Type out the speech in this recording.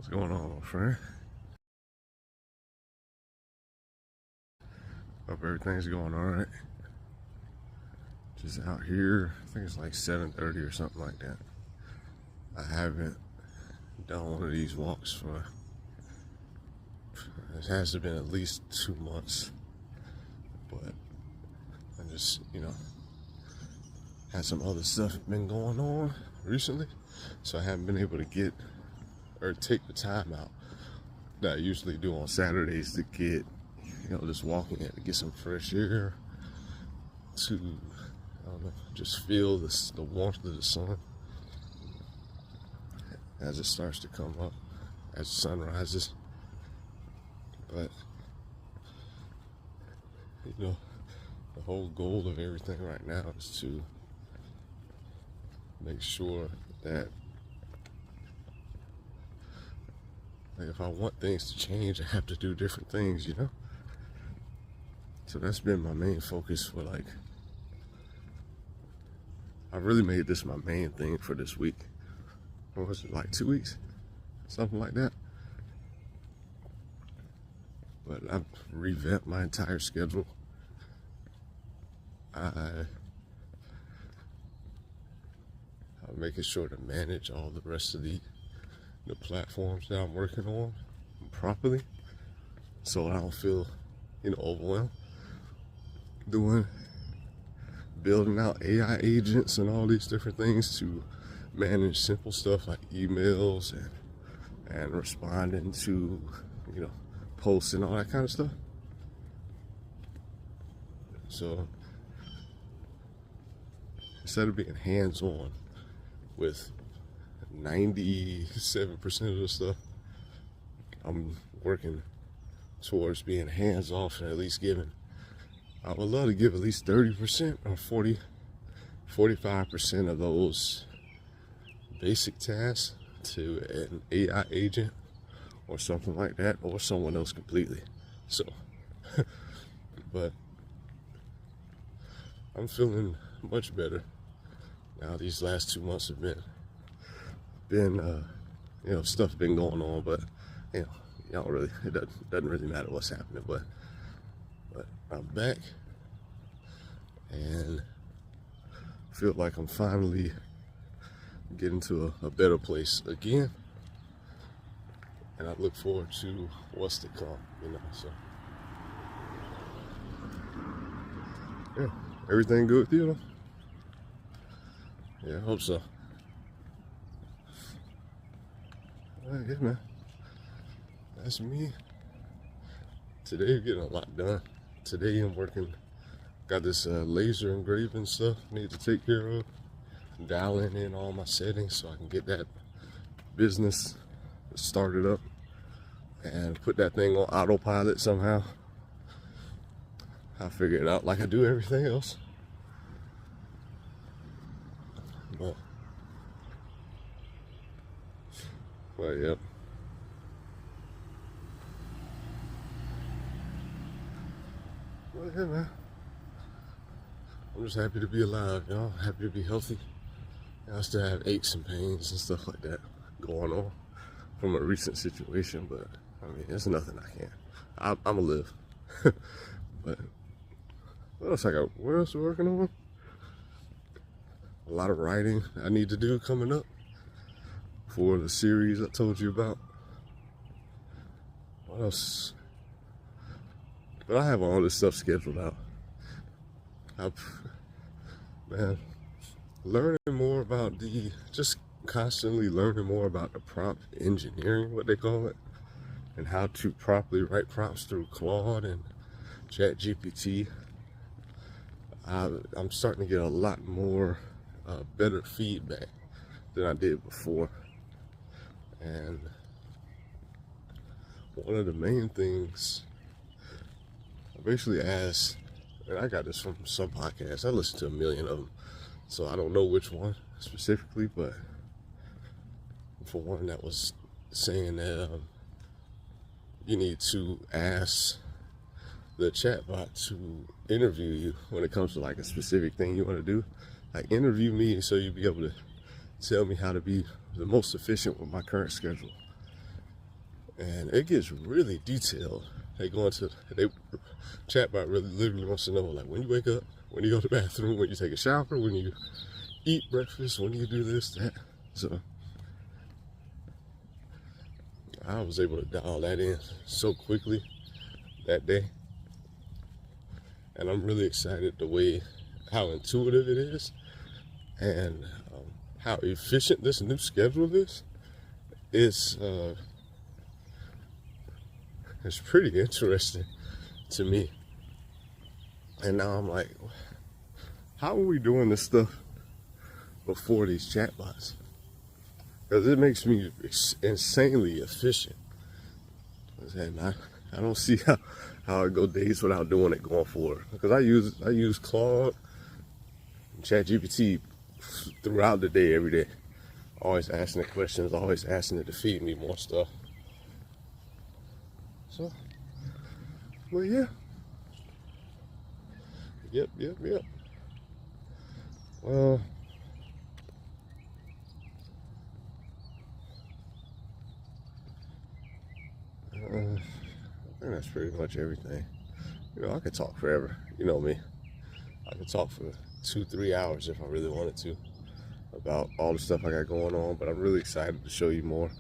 What's going on, my friend? Hope everything's going all right. Just out here, I think it's like 7:30 or something like that. I haven't done one of these walks for, it has to been at least 2 months. But I just, had some other stuff been going on recently. So I haven't been able to get or take the time out that I usually do on Saturdays to get, just walking in to get some fresh air, to, I don't know, just feel the warmth of the sun as it starts to come up, as the sun rises. But, the whole goal of everything right now is to make sure that, like, if I want things to change, I have to do different things, So that's been my main focus for, I really made this my main thing for this week. What was it, like 2 weeks? Something like that. But I've revamped my entire schedule. I'm making sure to manage all the rest of the platforms that I'm working on properly, so I don't feel, overwhelmed. Building out AI agents and all these different things to manage simple stuff like emails and responding to, posts and all that kind of stuff. So instead of being hands-on with 97% of the stuff, I'm working towards being hands-off and at least giving, I would love to give at least 30% or 45% of those basic tasks to an AI agent or something like that, or someone else completely. So, but I'm feeling much better now. These last 2 months have been stuff been going on, but you don't really, it doesn't really matter what's happening. But I'm back and feel like I'm finally getting to a better place again, and I look forward to what's to come. So yeah, everything good with you, though? Yeah, I hope so. Yeah, man. That's me. Today, getting a lot done. Today, I'm working. Got this laser engraving stuff I need to take care of. Dialing in all my settings so I can get that business started up and put that thing on autopilot somehow. I'll figure it out like I do everything else. But yeah. Well, yeah, man. I'm just happy to be alive, y'all. Happy to be healthy. I still have aches and pains and stuff like that going on from a recent situation, but I mean, there's nothing I can't. I'ma live. But what else I got? What else we working on? A lot of writing I need to do coming up for the series I told you about. What else? But I have all this stuff scheduled out. Man, learning more about just constantly learning more about the prompt engineering, what they call it, and how to properly write prompts through Claude and ChatGPT. I'm starting to get a lot more better feedback than I did before. And one of the main things, I basically asked, and I got this from some podcasts, I listen to a million of them, so I don't know which one specifically, but for one that was saying that you need to ask the chatbot to interview you when it comes to like a specific thing you want to do. Like, interview me so you'll be able to tell me how to be the most efficient with my current schedule. and it gets really detailed. They chatbot really literally wants to know, like, when you wake up, when you go to the bathroom, when you take a shower, when you eat breakfast, when you do this, that. So I was able to dial that in so quickly that day, and I'm really excited the way how intuitive it is, and how efficient this new schedule is. It's pretty interesting to me. And now I'm like, how are we doing this stuff before these chatbots? Because it makes me insanely efficient. And I don't see how I go days without doing it going forward. Because I use Claude and ChatGPT throughout the day, every day. Always asking it questions, always asking it to feed me more stuff. So, well, yeah. Yep. Well, I think that's pretty much everything. You know, I could talk forever. You know me. I could talk for 2-3 hours if I really wanted to about all the stuff I got going on, but I'm really excited to show you more